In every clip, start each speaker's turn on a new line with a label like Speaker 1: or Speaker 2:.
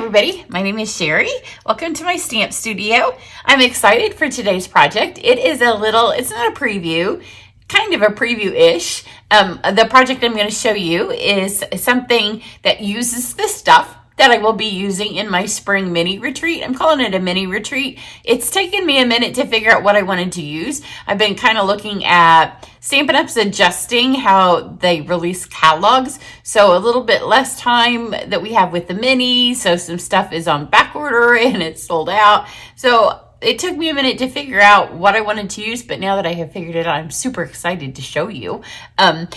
Speaker 1: everybody, my name is Sherry. Welcome to my stamp studio. I'm excited for today's project. It's not a preview, kind of a preview-ish. The project I'm going to show you is something that uses the stuff that I will be using in my spring mini retreat. I'm calling it a mini retreat. It's taken me a minute to figure out what I wanted to use. I've been kind of looking at Stampin' Up's adjusting how they release catalogs. So a little bit less time that we have with the mini. So some stuff is on back order and it's sold out. So it took me a minute to figure out what I wanted to use, but now that I have figured it out, I'm super excited to show you. So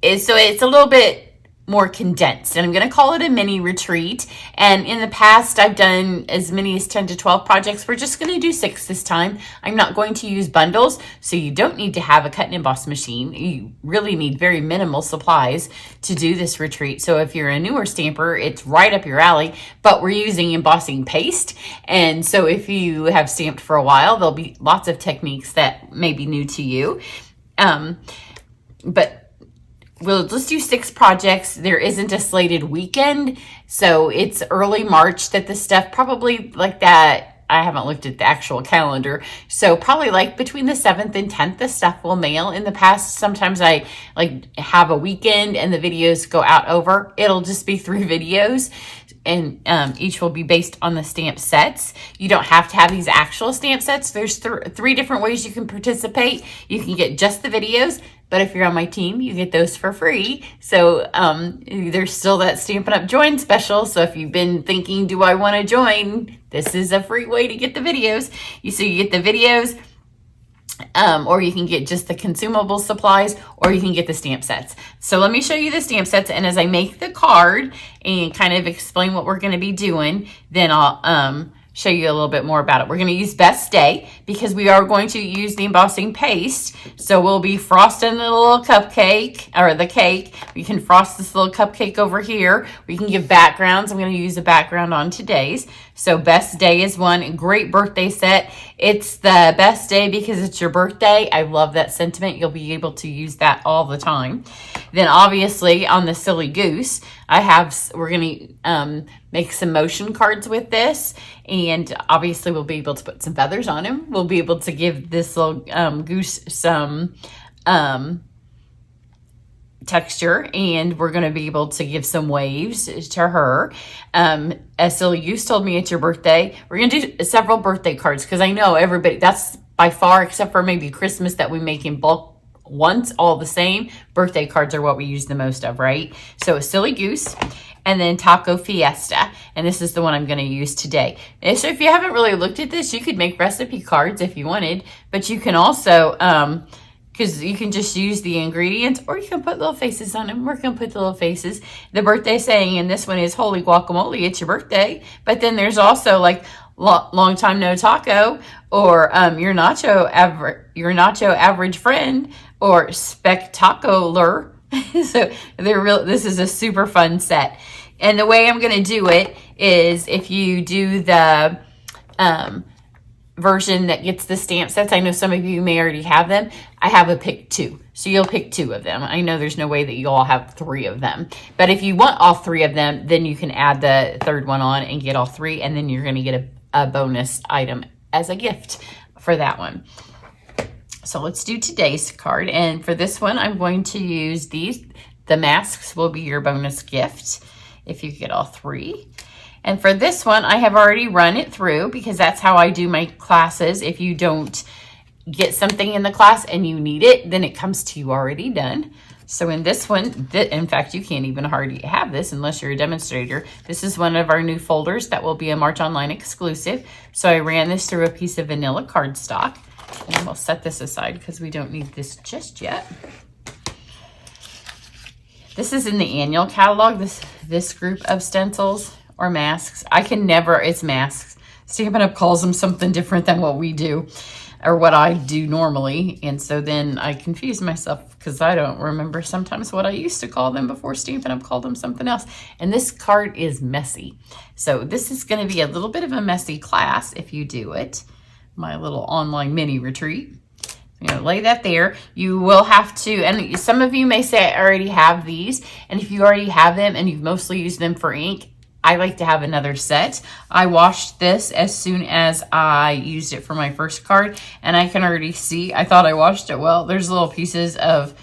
Speaker 1: it's a little bit more condensed, and I'm going to call it a mini retreat. And in the past, I've done as many as 10 to 12 projects. We're just going to do 6 this time. I'm not going to use bundles, so you don't need to have a cut and emboss machine. You really need very minimal supplies to do this retreat. So if you're a newer stamper, it's right up your alley, but we're using embossing paste. And so if you have stamped for a while, there'll be lots of techniques that may be new to you. But we'll just do 6 projects. There isn't a slated weekend, so it's early March that the stuff probably like that. I haven't looked at the actual calendar, so probably like between the 7th and 10th, the stuff will mail. In the past, sometimes I like have a weekend and the videos go out over. It'll just be 3 videos, and each will be based on the stamp sets. You don't have to have these actual stamp sets. There's 3 different ways you can participate. You can get just the videos, but if you're on my team, you get those for free. So there's still that Stampin' Up! Join special. So if you've been thinking, do I want to join? This is a free way to get the videos. So you get the videos, or you can get just the consumable supplies, or you can get the stamp sets. So let me show you the stamp sets, and as I make the card and kind of explain what we're going to be doing, then I'll show you a little bit more about it. We're going to use Best Day because we are going to use the embossing paste. So we'll be frosting the little cupcake, or the cake. We can frost this little cupcake over here. We can give backgrounds. I'm going to use a background on today's. So Best Day is one. Great birthday set. It's the best day because it's your birthday. I love that sentiment. You'll be able to use that all the time. Then obviously on the Silly Goose, we're going to make some motion cards with this, and obviously we'll be able to put some feathers on him. We'll be able to give this little goose some texture, and we're going to be able to give some waves to her. As Silly Goose told me, it's your birthday. We're going to do several birthday cards because I know everybody, that's by far, except for maybe Christmas that we make in bulk once, all the same. Birthday cards are what we use the most of, right? So a Silly Goose, and then Taco Fiesta. And this is the one I'm going to use today. And so if you haven't really looked at this, you could make recipe cards if you wanted, but you can also, because you can just use the ingredients, or you can put little faces on them. We're going to put the little faces. The birthday saying in this one is, holy guacamole, it's your birthday. But then there's also like, long time no taco, or your nacho average friend, or spectacular. So this is a super fun set. And the way I'm going to do it is if you do the version that gets the stamp sets, I know some of you may already have them. I have a pick 2. So you'll pick 2 of them. I know there's no way that you all have 3 of them. But if you want all 3 of them, then you can add the 3rd one on and get all 3. And then you're going to get a bonus item as a gift for that one. So let's do today's card. And for this one, I'm going to use these. The masks will be your bonus gift if you get all 3. And for this one, I have already run it through because that's how I do my classes. If you don't get something in the class and you need it, then it comes to you already done. So in this one, in fact, you can't even hardly have this unless you're a demonstrator. This is one of our new folders that will be a March Online exclusive. So I ran this through a piece of vanilla cardstock. And we'll set this aside because we don't need this just yet. This is in the annual catalog, this group of stencils or masks. It's masks. Stampin' Up! Calls them something different than what we do, or what I do normally. And so then I confuse myself because I don't remember sometimes what I used to call them before Stampin' Up! Called them something else. And this card is messy. So this is going to be a little bit of a messy class if you do it. My little online mini retreat. I'm going to lay that there. You will have to, and some of you may say I already have these, and if you already have them and you've mostly used them for ink, I like to have another set. I washed this as soon as I used it for my first card, and I can already see, I thought I washed it well. There's little pieces of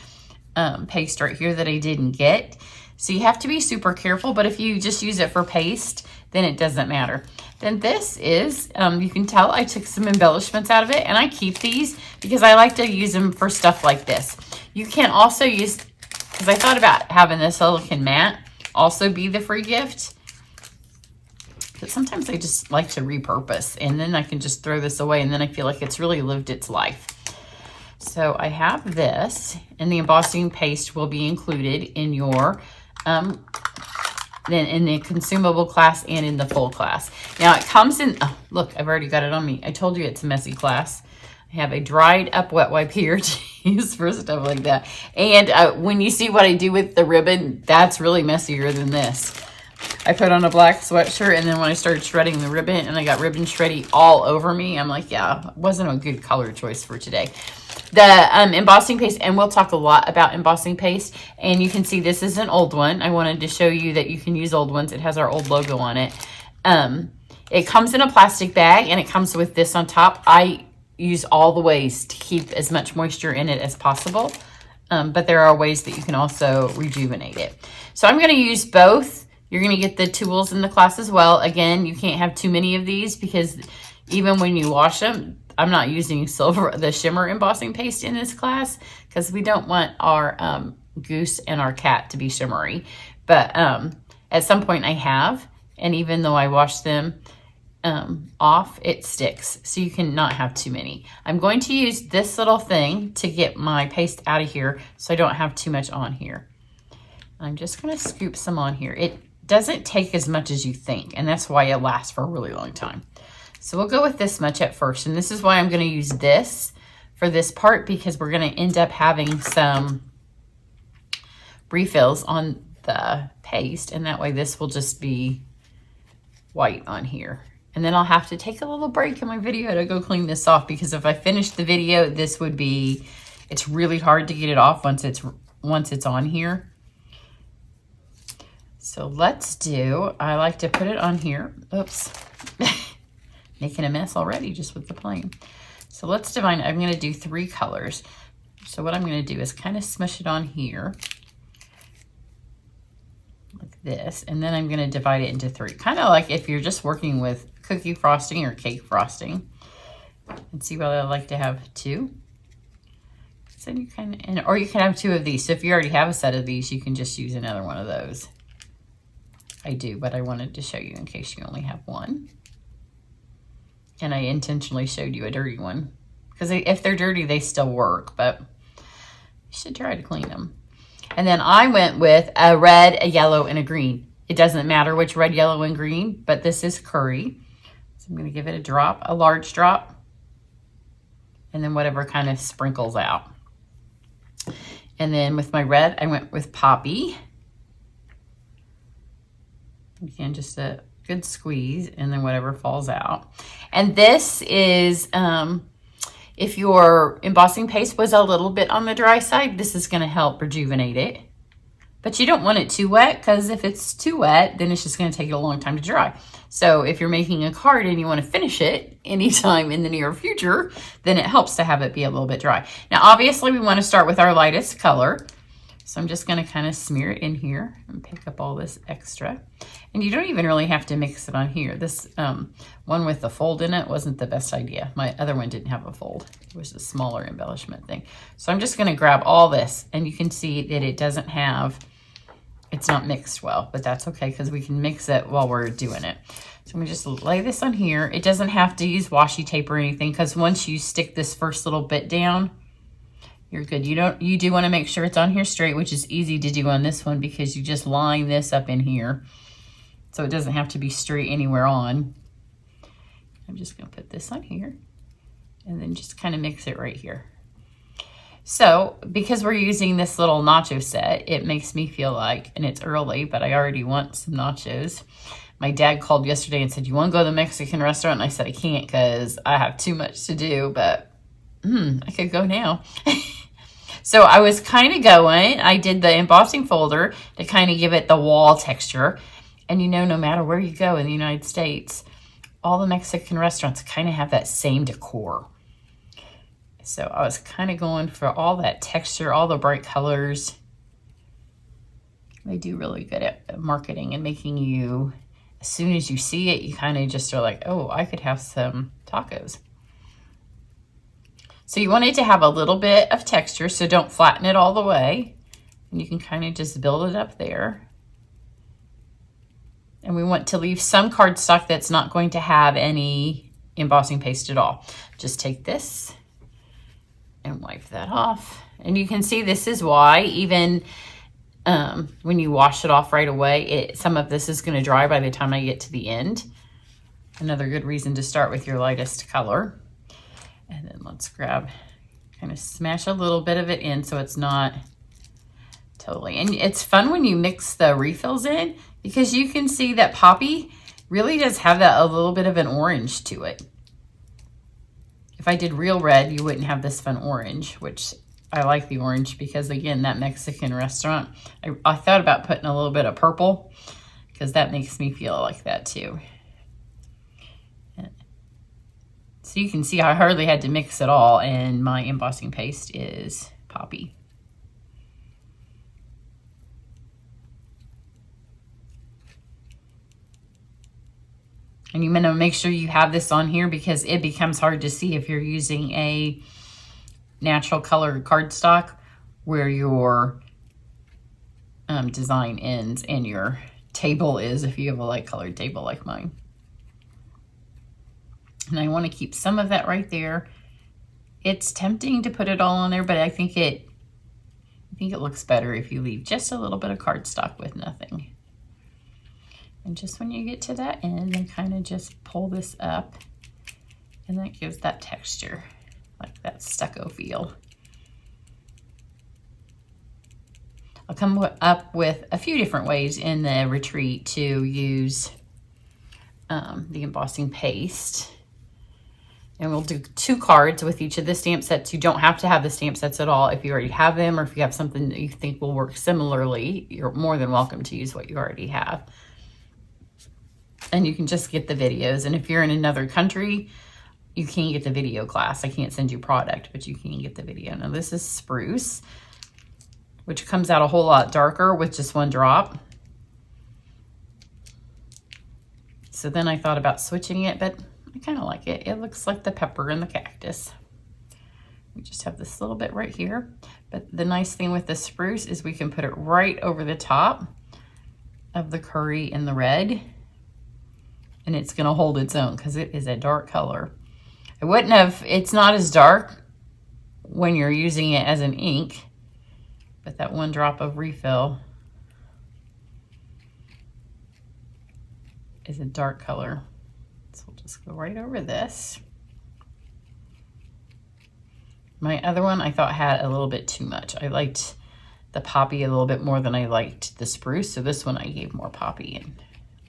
Speaker 1: paste right here that I didn't get. So you have to be super careful, but if you just use it for paste, then it doesn't matter. Then this is, you can tell I took some embellishments out of it, and I keep these because I like to use them for stuff like this. You can also use, because I thought about having this silicone mat also be the free gift. But sometimes I just like to repurpose, and then I can just throw this away, and then I feel like it's really lived its life. So I have this, and the embossing paste will be included in your, then in the consumable class and in the full class. Now it comes in, oh, look, I've already got it on me. I told you it's a messy class. I have a dried up wet wipe here to use for stuff like that. And when you see what I do with the ribbon, that's really messier than this. I put on a black sweatshirt, and then when I started shredding the ribbon and I got ribbon shreddy all over me, I'm like, yeah, it wasn't a good color choice for today. The embossing paste, and we'll talk a lot about embossing paste, and you can see this is an old one. I wanted to show you that you can use old ones. It has our old logo on it. It comes in a plastic bag, and it comes with this on top. I use all the ways to keep as much moisture in it as possible, but there are ways that you can also rejuvenate it. So I'm going to use both. You're going to get the tools in the class as well. Again, you can't have too many of these because even when you wash them, I'm not using the shimmer embossing paste in this class because we don't want our goose and our cat to be shimmery. But at some point I have, and even though I wash them off, it sticks. So you cannot have too many. I'm going to use this little thing to get my paste out of here so I don't have too much on here. I'm just going to scoop some on here. It doesn't take as much as you think, and that's why it lasts for a really long time. So we'll go with this much at first, and this is why I'm going to use this for this part, because we're going to end up having some refills on the paste, and that way this will just be white on here. And then I'll have to take a little break in my video to go clean this off, because if I finish the video, this would be, it's really hard to get it off once it's on here. So let's do, I like to put it on here. Oops. Making a mess already just with the plane. So let's divide, I'm going to do 3 colors. So what I'm going to do is kind of smush it on here. Like this. And then I'm going to divide it into 3. Kind of like if you're just working with cookie frosting or cake frosting. And see what I like to have 2. So you kind of, or you can have 2 of these. So if you already have a set of these, you can just use another one of those. I do, but I wanted to show you in case you only have 1. And I intentionally showed you a dirty one because if they're dirty, they still work, but you should try to clean them. And then I went with a red, a yellow, and a green. It doesn't matter which red, yellow, and green, but this is curry. So I'm going to give it a drop, a large drop, and then whatever kind of sprinkles out. And then with my red, I went with poppy. Again, just a good squeeze, and then whatever falls out. And this is, if your embossing paste was a little bit on the dry side, this is going to help rejuvenate it. But you don't want it too wet, because if it's too wet, then it's just going to take it a long time to dry. So if you're making a card and you want to finish it anytime in the near future, then it helps to have it be a little bit dry. Now, obviously, we want to start with our lightest color. So I'm just going to kind of smear it in here and pick up all this extra. And you don't even really have to mix it on here. This one with the fold in it wasn't the best idea. My other one didn't have a fold. It was a smaller embellishment thing. So I'm just going to grab all this, and you can see that it doesn't have, it's not mixed well, but that's okay because we can mix it while we're doing it. So I'm going to just lay this on here. It doesn't have to use washi tape or anything, because once you stick this first little bit down, you're good. You do want to make sure it's on here straight, which is easy to do on this one because you just line this up in here. So it doesn't have to be straight anywhere on. I'm just going to put this on here and then just kind of mix it right here. So because we're using this little nacho set, it makes me feel like, and it's early, but I already want some nachos. My dad called yesterday and said, you want to go to the Mexican restaurant? And I said, I can't because I have too much to do, but I could go now. So I was kind of going, I did the embossing folder to kind of give it the wall texture. And you know, no matter where you go in the United States, all the Mexican restaurants kind of have that same decor. So I was kind of going for all that texture, all the bright colors. They do really good at marketing and making you, as soon as you see it, you kind of just are like, oh, I could have some tacos. So you want it to have a little bit of texture, so don't flatten it all the way. And you can kind of just build it up there. And we want to leave some cardstock that's not going to have any embossing paste at all. Just take this and wipe that off. And you can see this is why even when you wash it off right away, some of this is going to dry by the time I get to the end. Another good reason to start with your lightest color. And then let's grab, kind of smash a little bit of it in so it's not totally. And it's fun when you mix the refills in because you can see that Poppy really does have that a little bit of an orange to it. If I did real red, you wouldn't have this fun orange, which I like the orange because, again, that Mexican restaurant, I thought about putting a little bit of purple because that makes me feel like that too. So you can see I hardly had to mix it all, and my embossing paste is Poppy. And you want to make sure you have this on here because it becomes hard to see if you're using a natural colored cardstock where your design ends and your table is if you have a light colored table like mine. And I want to keep some of that right there. It's tempting to put it all on there, but I think it looks better if you leave just a little bit of cardstock with nothing. And just when you get to that end, then kind of just pull this up, and that gives that texture, like that stucco feel. I'll come up with a few different ways in the retreat to use the embossing paste. And we'll do 2 cards with each of the stamp sets. You don't have to have the stamp sets at all. If you already have them or if you have something that you think will work similarly, you're more than welcome to use what you already have. And you can just get the videos. And if you're in another country, you can't get the video class. I can't send you product, but you can get the video. Now this is Spruce, which comes out a whole lot darker with just 1 drop. So then I thought about switching it, but I kind of like it. It looks like the pepper and the cactus. We just have this little bit right here. But the nice thing with the Spruce is we can put it right over the top of the curry and the red. And it's going to hold its own because it is a dark color. I wouldn't have, it's not as dark when you're using it as an ink, but that 1 drop of refill is a dark color. So we'll just go right over this. My other one I thought had a little bit too much. I liked the Poppy a little bit more than I liked the Spruce. So this one I gave more Poppy and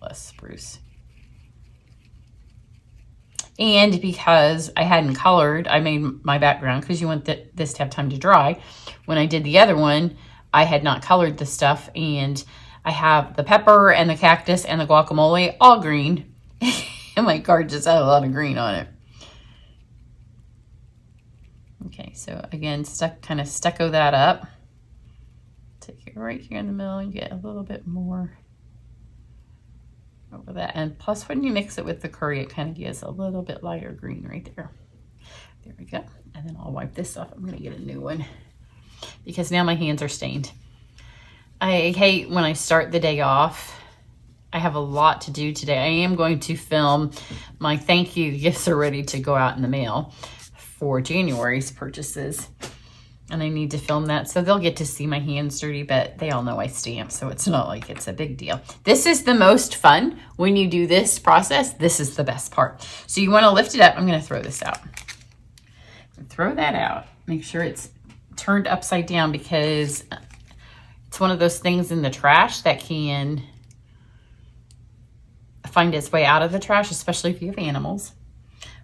Speaker 1: less Spruce. And because I hadn't colored, I made my background because you want this to have time to dry. When I did the other one, I had not colored the stuff, and I have the pepper and the cactus and the guacamole all green. And my card just had a lot of green on it. Okay, so again, kind of stucco that up. Take it right here in the middle and get a little bit more over that. And plus when you mix it with the curry, it kind of gives a little bit lighter green right there. There we go. And then I'll wipe this off. I'm going to get a new one because now my hands are stained. I hate when I start the day off. I have a lot to do today. I am going to film my thank you gifts are ready to go out in the mail for January's purchases. And I need to film that so they'll get to see my hands dirty, but they all know I stamp, so it's not like it's a big deal. This is the most fun when you do this process. This is the best part. So you want to lift it up. I'm going to throw this out. Throw that out. Make sure it's turned upside down because it's one of those things in the trash that can find its way out of the trash, especially if you have animals.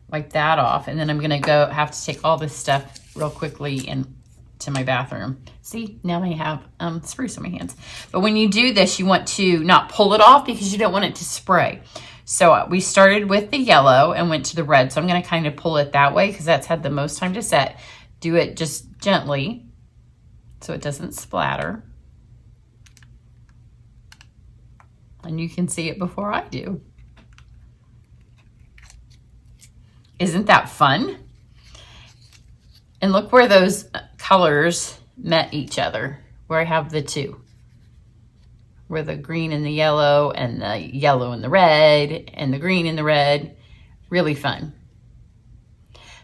Speaker 1: Wipe that off. And then I'm going to have to take all this stuff real quickly and to my bathroom. See, now I have spruce on my hands. But when you do this, you want to not pull it off because you don't want it to spray. So we started with the yellow and went to the red. So I'm going to kind of pull it that way because that's had the most time to set. Do it just gently so it doesn't splatter. And you can see it before I do. Isn't that fun? And look where those colors met each other, where I have the two. Where the green and the yellow and the red and the green and the red. Really fun.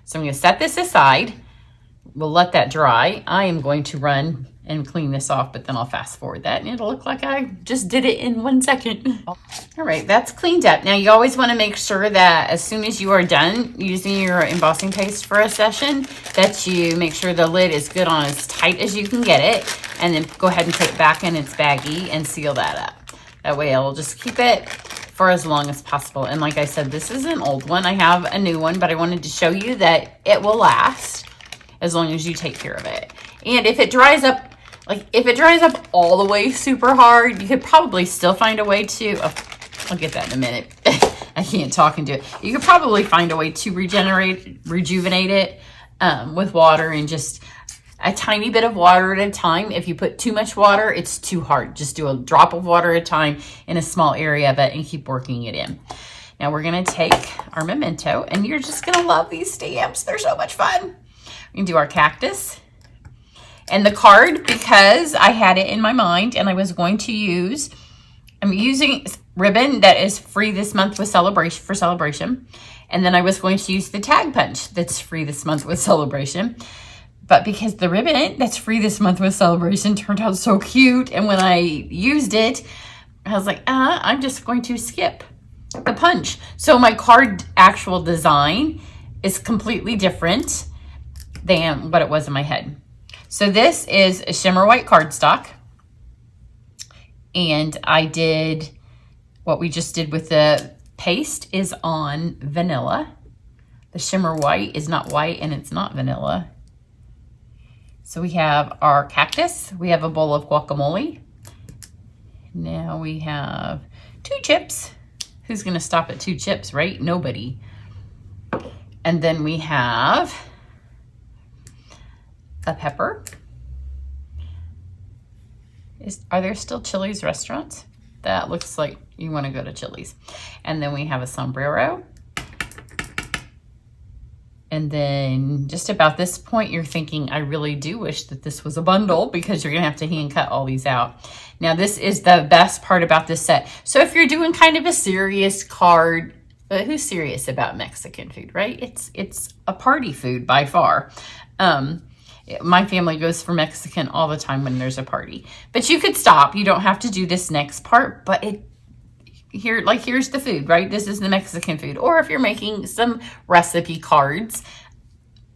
Speaker 1: So I'm going to set this aside. We'll let that dry. I am going to run and clean this off, but then I'll fast forward that and it'll look like I just did it in 1 second. All right, that's cleaned up. Now you always want to make sure that as soon as you are done using your embossing paste for a session, that you make sure the lid is good on as tight as you can get it, and then go ahead and put it back in its baggie and seal that up. That way it'll just keep it for as long as possible. And like I said, this is an old one. I have a new one, but I wanted to show you that it will last as long as you take care of it. And if it dries up, like if it dries up all the way super hard, you could probably still find a way to, I'll get that in a minute. I can't talk and do it. You could probably find a way to rejuvenate it with water, and just a tiny bit of water at a time. If you put too much water, it's too hard. Just do a drop of water at a time in a small area of it and keep working it in. Now we're gonna take our memento, and you're just gonna love these stamps. They're so much fun. We can do our cactus. And the card, because I had it in my mind and I was going to use, I'm using ribbon that is free this month with celebration. And then I was going to use the tag punch that's free this month with celebration. But because the ribbon that's free this month with celebration turned out so cute, and when I used it, I was like, I'm just going to skip the punch. So my card actual design is completely different than what it was in my head. So this is a shimmer white cardstock, and I did what we just did with the paste is on vanilla. The shimmer white is not white and it's not vanilla. So we have our cactus, we have a bowl of guacamole. Now we have 2 chips. Who's gonna stop at 2 chips, right? Nobody. And then we have a pepper. Are there still Chili's restaurants? That looks like you want to go to Chili's. And then we have a sombrero. And then just about this point, you're thinking, I really do wish that this was a bundle, because you're going to have to hand cut all these out. Now, this is the best part about this set. So if you're doing kind of a serious card, who's serious about Mexican food, right? It's a party food by far. My family goes for Mexican all the time when there's a party. But you could stop. You don't have to do this next part, but here's the food, right? This is the Mexican food. Or if you're making some recipe cards.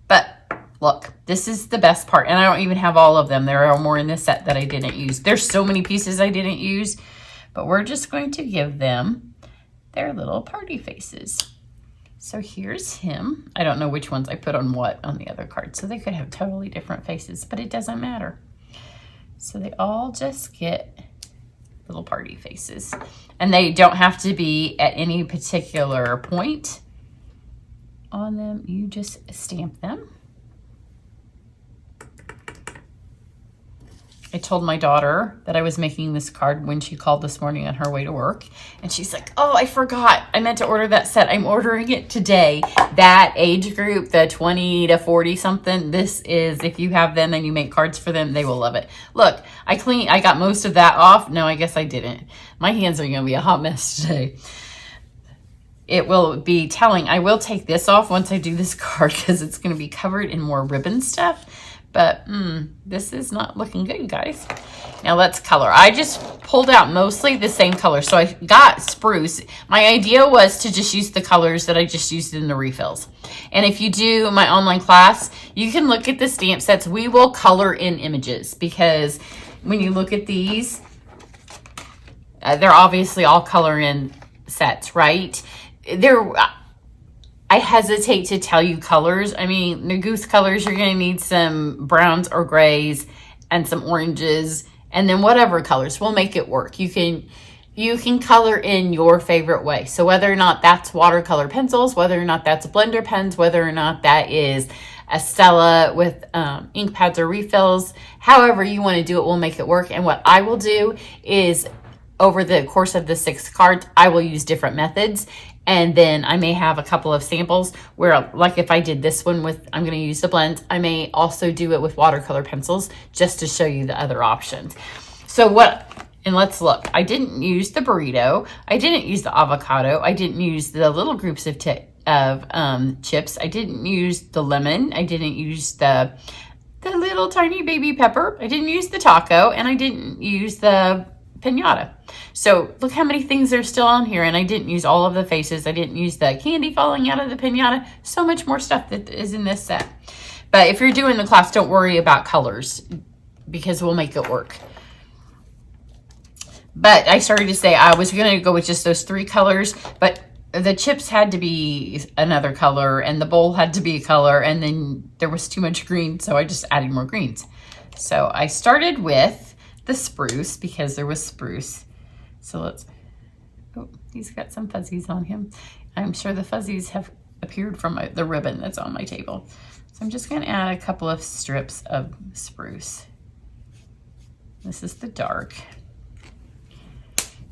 Speaker 1: But look, this is the best part. And I don't even have all of them. There are more in this set that I didn't use. There's so many pieces I didn't use, but we're just going to give them their little party faces. So here's him. I don't know which ones I put on what on the other card. So they could have totally different faces, but it doesn't matter. So they all just get little party faces. And they don't have to be at any particular point on them. You just stamp them. I told my daughter that I was making this card when she called this morning on her way to work. And she's like, oh, I forgot. I meant to order that set. I'm ordering it today. That age group, the 20 to 40 something, this is, if you have them and you make cards for them, they will love it. Look, I got most of that off. No, I guess I didn't. My hands are going to be a hot mess today. It will be telling. I will take this off once I do this card because it's going to be covered in more ribbon stuff. But this is not looking good, guys. Now let's color. I just pulled out mostly the same color. So I got spruce. My idea was to just use the colors that I just used in the refills. And if you do my online class, you can look at the stamp sets. We will color in images, because when you look at these, they're obviously all color in sets, right? I hesitate to tell you colors. I mean, the goose colors, you're going to need some browns or grays and some oranges, and then whatever colors will make it work. You can color in your favorite way. So whether or not that's watercolor pencils, whether or not that's blender pens, whether or not that is a Stella with ink pads or refills, however you want to do it will make it work. And what I will do is, over the course of the 6 cards, I will use different methods. And then I may have a couple of samples where, like if I did this one with, I'm going to use the blends, I may also do it with watercolor pencils just to show you the other options. So and let's look. I didn't use the burrito. I didn't use the avocado. I didn't use the little groups of chips. I didn't use the lemon. I didn't use the little tiny baby pepper. I didn't use the taco, and I didn't use the piñata. So look how many things are still on here, and I didn't use all of the faces. I didn't use the candy falling out of the piñata. So much more stuff that is in this set. But if you're doing the class, don't worry about colors because we'll make it work. But I started to say I was going to go with just those 3 colors, but the chips had to be another color, and the bowl had to be a color, and then there was too much green, so I just added more greens. So I started with the spruce because there was spruce. So oh, he's got some fuzzies on him. I'm sure the fuzzies have appeared from the ribbon that's on my table. So I'm just going to add a couple of strips of spruce. This is the dark.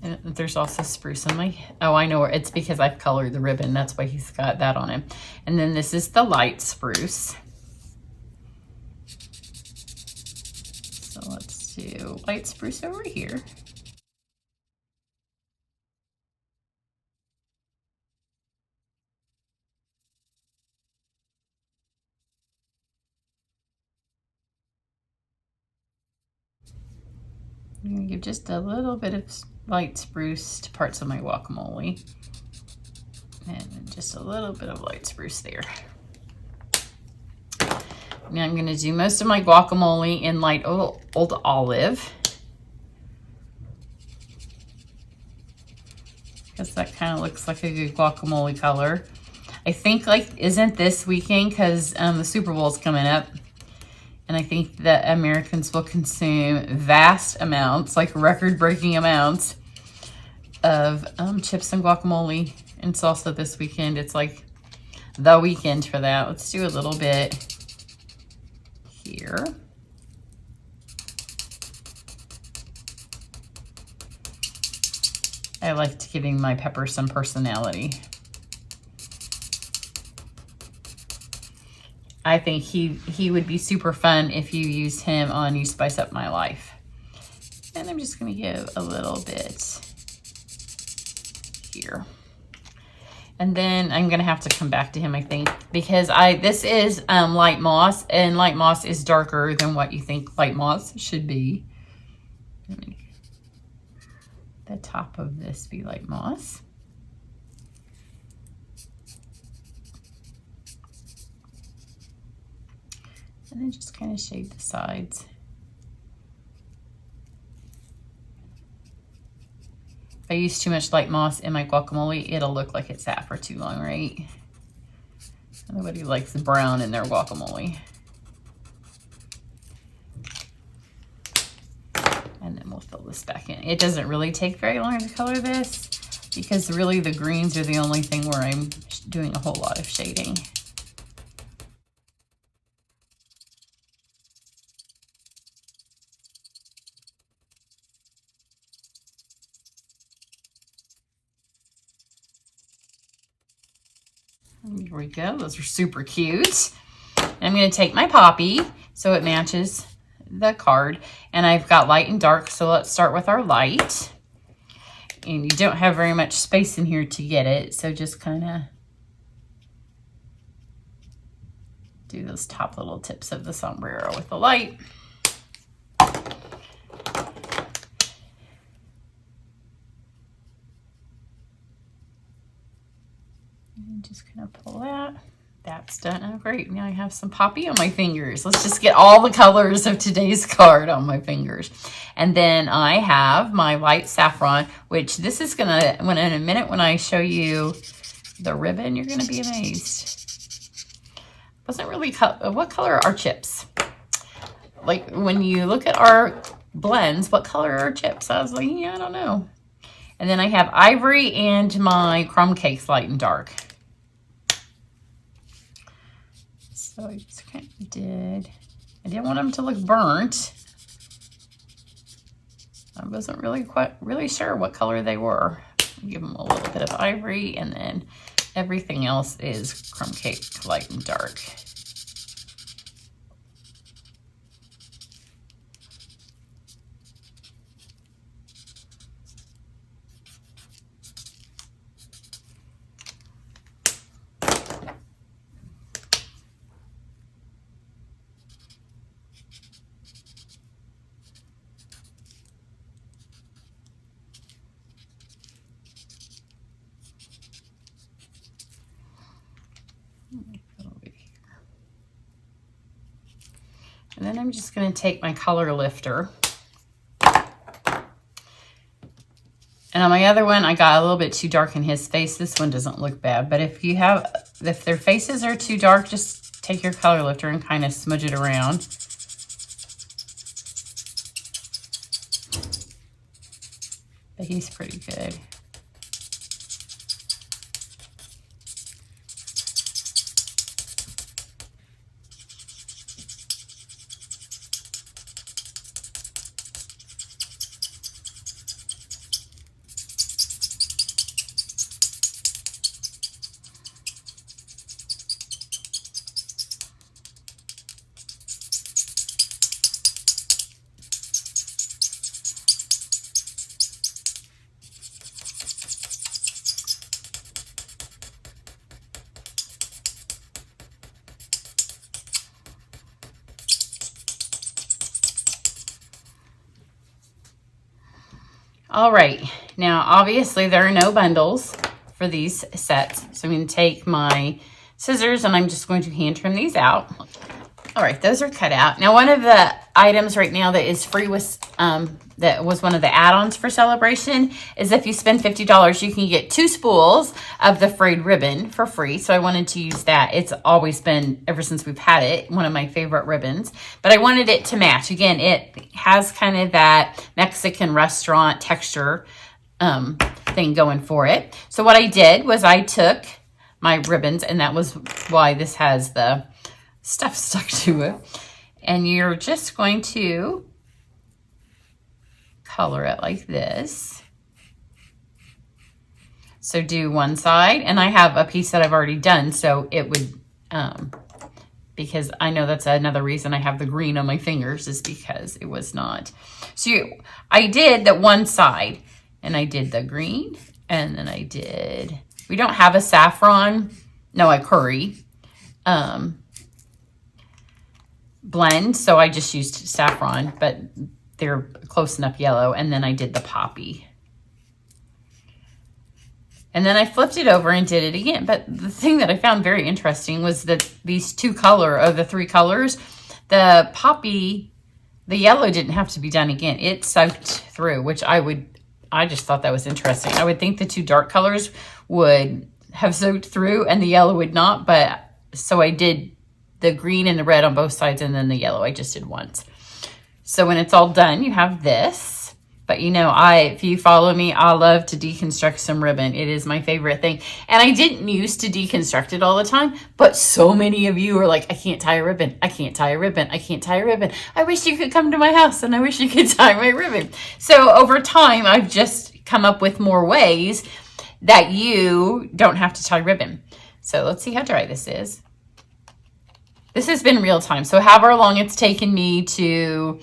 Speaker 1: And there's also spruce in my, oh, I know, it's because I've colored the ribbon. That's why he's got that on him. And then this is the light spruce. So let's do light spruce over here. I'm going to give just a little bit of light spruce to parts of my guacamole. And just a little bit of light spruce there. Now I'm going to do most of my guacamole in light old olive. Because that kind of looks like a good guacamole color. I think, like, isn't this weekend because the Super Bowl is coming up. And I think that Americans will consume vast amounts, like record-breaking amounts of chips and guacamole and salsa this weekend. It's like the weekend for that. Let's do a little bit here. I liked giving my pepper some personality. I think he would be super fun if you use him on You Spice Up My Life. And I'm just going to give a little bit here. And then I'm going to have to come back to him, I think, because this is light moss, and light moss is darker than what you think light moss should be. Let me, the top of this be light moss. And then just kind of shade the sides. If I use too much light moss in my guacamole, it'll look like it sat for too long, right? Nobody likes the brown in their guacamole. And then we'll fill this back in. It doesn't really take very long to color this because really the greens are the only thing where I'm doing a whole lot of shading. Here we go. Those are super cute. I'm going to take my poppy so it matches the card. And I've got light and dark, so let's start with our light. And you don't have very much space in here to get it, so just kind of do those top little tips of the sombrero with the light. And just kind of pull that. That's done. Oh, great. Now I have some poppy on my fingers. Let's just get all the colors of today's card on my fingers. And then I have my light saffron, which this is going to, in a minute when I show you the ribbon, you're gonna be amazed. Wasn't really, what color are our chips? Like when you look at our blends, what color are our chips? I was like, yeah, I don't know. And then I have ivory and my crumb cakes, light and dark. So I just kind of did. I didn't want them to look burnt. I wasn't really sure what color they were. Give them a little bit of ivory, and then everything else is crumb cake, light and dark. And then I'm just going to take my color lifter. And on my other one, I got a little bit too dark in his face. This one doesn't look bad. But if their faces are too dark, just take your color lifter and kind of smudge it around. But he's pretty good. All right, now obviously there are no bundles for these sets. So I'm going to take my scissors and I'm just going to hand trim these out. All right, those are cut out. Now one of the items right now that is free with, that was one of the add-ons for Celebration is if you spend $50, you can get 2 spools of the frayed ribbon for free. So I wanted to use that. It's always been, ever since we've had it, one of my favorite ribbons. But I wanted it to match. Again, it has kind of that Mexican restaurant texture thing going for it. So what I did was I took my ribbons, and that was why this has the stuff stuck to it. And you're just going to color it like this. So do one side, and I have a piece that I've already done, so it would, because I know that's another reason I have the green on my fingers, is because it was not. So I did the one side, and I did the green, and then I did, we don't have a saffron, no, a curry blend, so I just used saffron, but they're close enough yellow. And then I did the poppy. And then I flipped it over and did it again. But the thing that I found very interesting was that these 2 of the 3 colors, the poppy, the yellow didn't have to be done again. It soaked through, which I just thought that was interesting. I would think the 2 dark colors would have soaked through and the yellow would not, but so I did the green and the red on both sides, and then the yellow I just did once. So when it's all done, you have this. But you know, if you follow me, I love to deconstruct some ribbon. It is my favorite thing. And I didn't used to deconstruct it all the time, but so many of you are like, I can't tie a ribbon. I can't tie a ribbon. I can't tie a ribbon. I wish you could come to my house and I wish you could tie my ribbon. So over time, I've just come up with more ways that you don't have to tie ribbon. So let's see how dry this is. This has been real time. So however long it's taken me to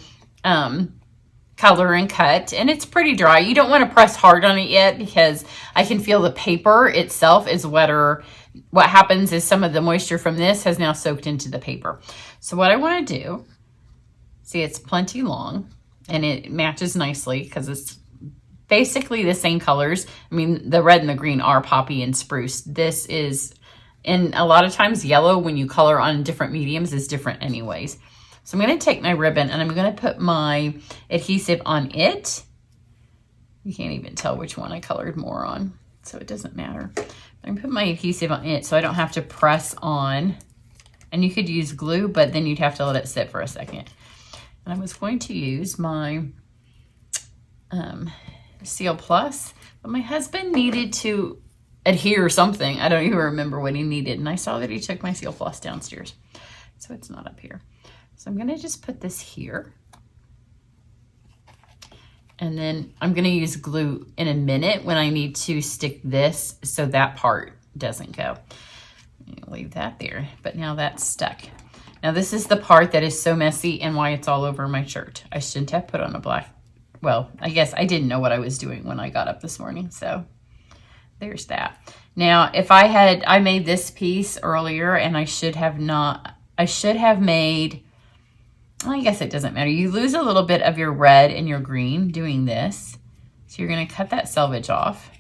Speaker 1: color and cut, and it's pretty dry. You don't want to press hard on it yet because I can feel the paper itself is wetter. What happens is some of the moisture from this has now soaked into the paper. So what I want to do, see, it's plenty long and it matches nicely because it's basically the same colors. I mean, the red and the green are poppy and spruce. This is, and a lot of times yellow when you color on different mediums is different anyways. So I'm going to take my ribbon and I'm going to put my adhesive on it. You can't even tell which one I colored more on, so it doesn't matter. I can put my adhesive on it so I don't have to press on. And you could use glue, but then you'd have to let it sit for a second. And I was going to use my Seal Plus, but my husband needed to adhere something. I don't even remember what he needed. And I saw that he took my Seal Plus downstairs. So it's not up here. So I'm gonna just put this here. And then I'm gonna use glue in a minute when I need to stick this so that part doesn't go. Leave that there, but now that's stuck. Now this is the part that is so messy and why it's all over my shirt. I shouldn't have put on a black, well, I guess I didn't know what I was doing when I got up this morning, so there's that. Now, if I made this piece earlier and I should have made, well, I guess it doesn't matter. You lose a little bit of your red and your green doing this. So you're gonna cut that selvage off.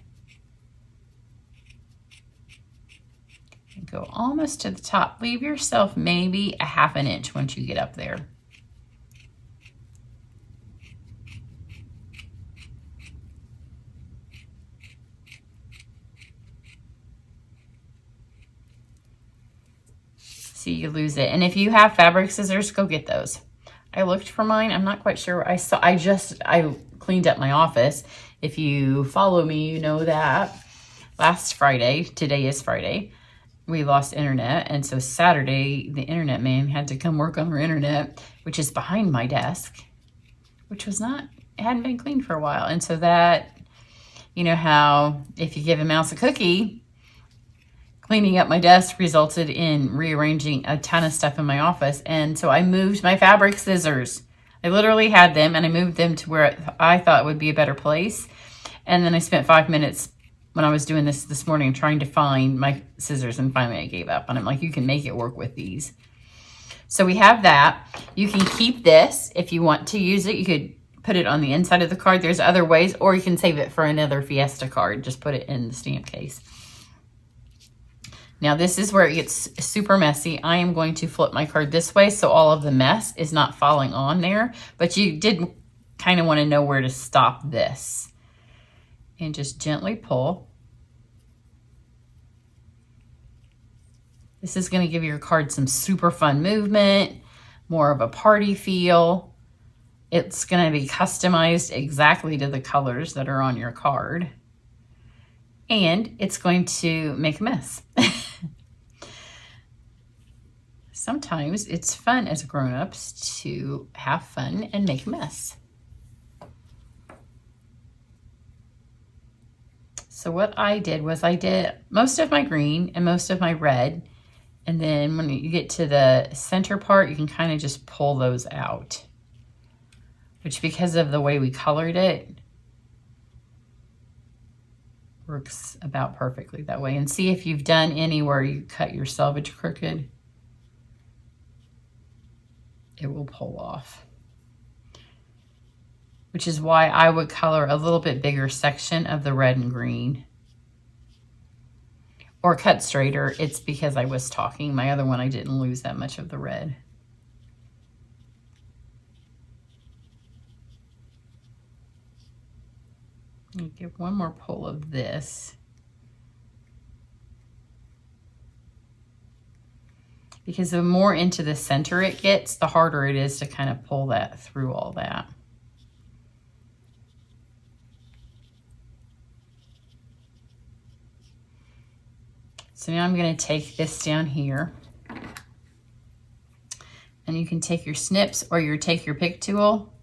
Speaker 1: And go almost to the top. Leave yourself maybe a ½ inch once you get up there. See, you lose it. And if you have fabric scissors, go get those. I looked for mine. I'm not quite sure. I cleaned up my office. If you follow me, you know that last Friday, today is Friday, we lost internet. And so Saturday, the internet man had to come work on our internet, which is behind my desk, which was not, it hadn't been cleaned for a while. And so that, you know how if you give a mouse a cookie, cleaning up my desk resulted in rearranging a ton of stuff in my office. And so I moved my fabric scissors. I literally had them and I moved them to where I thought would be a better place. And then I spent 5 minutes when I was doing this morning trying to find my scissors, and finally I gave up. And I'm like, you can make it work with these. So we have that. You can keep this if you want to use it. You could put it on the inside of the card. There's other ways, or you can save it for another Fiesta card. Just put it in the stamp case. Now this is where it gets super messy. I am going to flip my card this way so all of the mess is not falling on there, but you did kind of want to know where to stop this. And just gently pull. This is going to give your card some super fun movement, more of a party feel. It's going to be customized exactly to the colors that are on your card. And it's going to make a mess. Sometimes it's fun as grown-ups to have fun and make a mess. So what I did was I did most of my green and most of my red. And then when you get to the center part, you can kind of just pull those out. Which, because of the way we colored it, works about perfectly that way. And see if you've done any where you cut your selvage crooked. It will pull off. Which is why I would color a little bit bigger section of the red and green. Or cut straighter. It's because I was talking. My other one, I didn't lose that much of the red. Let me give one more pull of this. Because the more into the center it gets, the harder it is to kind of pull that through all that. So now I'm going to take this down here. And you can take your snips or take your pick tool.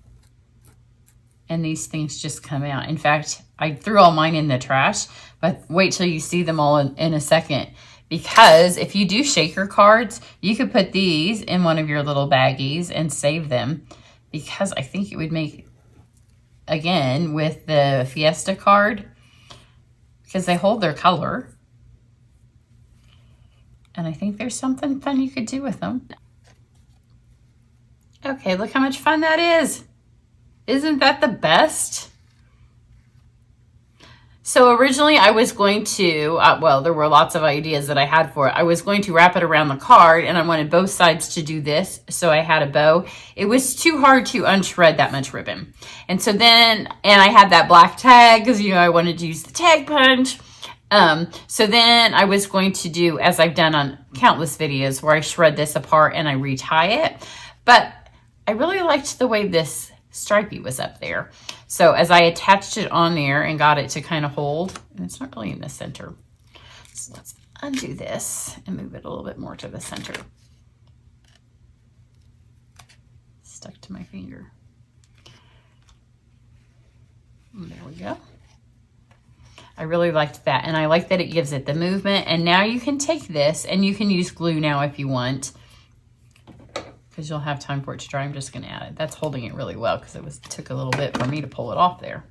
Speaker 1: And these things just come out. In fact, I threw all mine in the trash, but wait till you see them all in a second. Because if you do shaker cards, you could put these in one of your little baggies and save them. Because I think it would make, again, with the Fiesta card, because they hold their color. And I think there's something fun you could do with them. Okay, look how much fun that is. Isn't that the best? So originally I was going to, well, there were lots of ideas that I had for it. I was going to wrap it around the card, and I wanted both sides to do this. So I had a bow. It was too hard to unshred that much ribbon. And so then, and I had that black tag because, you know, I wanted to use the tag punch. So then I was going to do, as I've done on countless videos, where I shred this apart and I retie it. But I really liked the way this stripey was up there. So as I attached it on there and got it to kind of hold, and it's not really in the center. So let's undo this and move it a little bit more to the center. Stuck to my finger. And there we go. I really liked that, and I like that it gives it the movement. And now you can take this, and you can use glue now if you want, because you'll have time for it to dry. I'm just going to add it. That's holding it really well, because it took a little bit for me to pull it off there.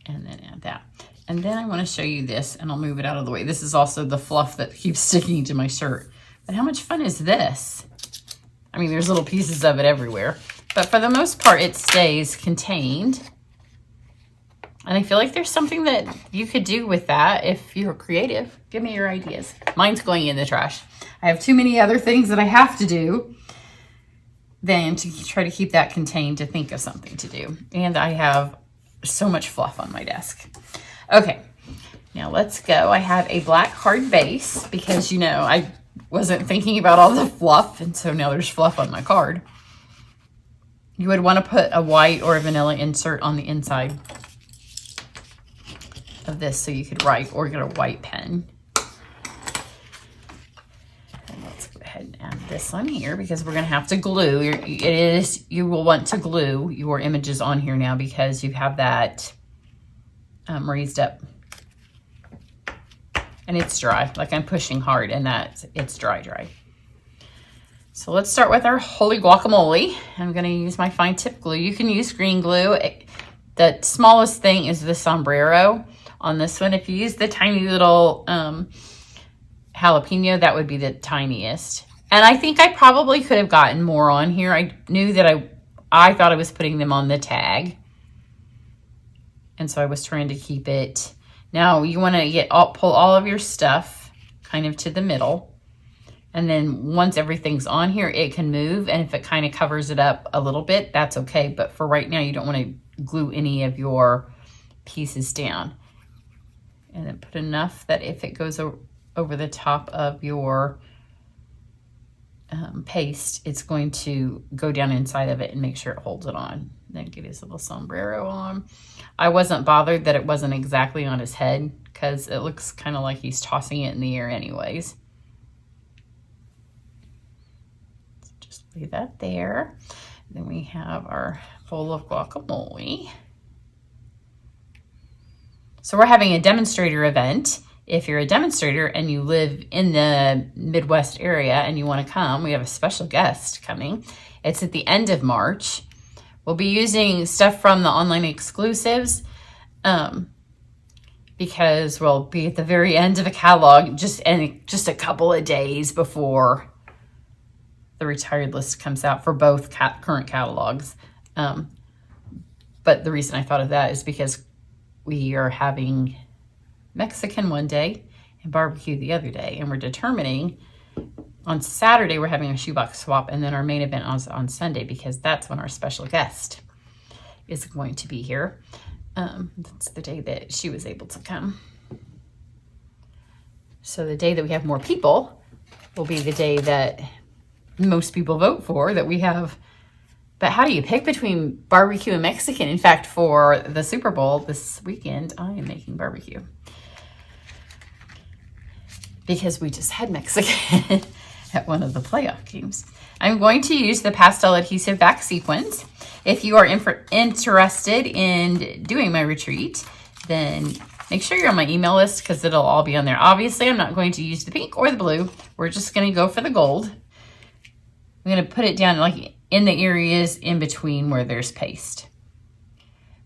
Speaker 1: And then add that. And then I want to show you this, and I'll move it out of the way. This is also the fluff that keeps sticking to my shirt. But how much fun is this? I mean, there's little pieces of it everywhere, but for the most part, it stays contained. And I feel like there's something that you could do with that if you're creative. Give me your ideas. Mine's going in the trash. I have too many other things that I have to do than to try to keep that contained to think of something to do. And I have so much fluff on my desk. Okay, now let's go. I have a black card base because, you know, I wasn't thinking about all the fluff, and so now there's fluff on my card. You would want to put a white or a vanilla insert on the inside of this so you could write, or get a white pen. And let's go ahead and add this on here because we're going to have to glue. You will want to glue your images on here now because you have that raised up. And it's dry, like I'm pushing hard, and it's dry. So let's start with our holy guacamole. I'm going to use my fine tip glue. You can use green glue. The smallest thing is the sombrero on this one. If you use the tiny little jalapeno, that would be the tiniest. And I think I probably could have gotten more on here. I knew that I thought I was putting them on the tag. And so I was trying to keep it. Now you want to pull all of your stuff kind of to the middle. And then once everything's on here, it can move. And if it kind of covers it up a little bit, that's okay. But for right now, you don't want to glue any of your pieces down. And then put enough that if it goes over the top of your paste, it's going to go down inside of it and make sure it holds it on. Then get his little sombrero on. I wasn't bothered that it wasn't exactly on his head because it looks kind of like he's tossing it in the air anyways. So just leave that there. Then we have our bowl of guacamole. So we're having a demonstrator event. If you're a demonstrator and you live in the Midwest area and you want to come, we have a special guest coming. It's at the end of March. We'll be using stuff from the online exclusives because we'll be at the very end of a catalog just a couple of days before the retired list comes out for both current catalogs. But the reason I thought of that is because we are having Mexican one day and barbecue the other day, and we're determining on Saturday we're having a shoebox swap, and then our main event on Sunday because that's when our special guest is going to be here. That's the day that she was able to come. So the day that we have more people will be the day that most people vote for, that we have. But how do you pick between barbecue and Mexican? In fact, for the Super Bowl this weekend, I am making barbecue because we just had Mexican at one of the playoff games. I'm going to use the pastel adhesive back sequins. If you are interested in doing my retreat, then make sure you're on my email list because it'll all be on there. Obviously, I'm not going to use the pink or the blue. We're just going to go for the gold. I'm going to put it down like in the areas in between where there's paste.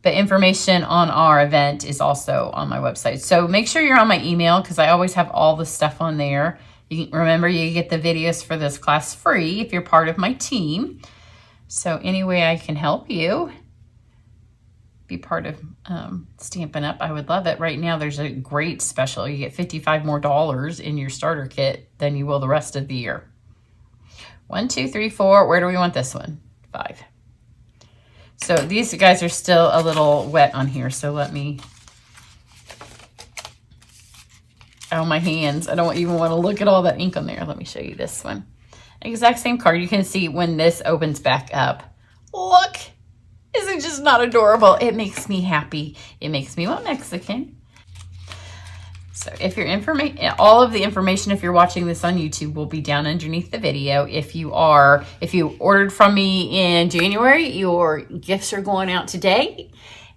Speaker 1: But information on our event is also on my website. So make sure you're on my email because I always have all the stuff on there. Remember, you get the videos for this class free if you're part of my team. So any way I can help you be part of Stampin' Up, I would love it. Right now, there's a great special. You get $55 more in your starter kit than you will the rest of the year. 1, 2, 3, 4. Where do we want this one? 5. So these guys are still a little wet on here. So let me Oh, my hands. I don't even want to look at all that ink on there. Let me show you this one. Exact same card. You can see when this opens back up. Look. Is it just not adorable? It makes me happy. It makes me want Mexican. So if your all of the information, if you're watching this on YouTube, will be down underneath the video. If you ordered from me in January, your gifts are going out today.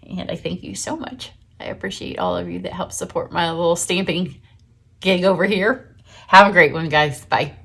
Speaker 1: And I thank you so much. I appreciate all of you that help support my little stamping gig over here. Have a great one, guys. Bye.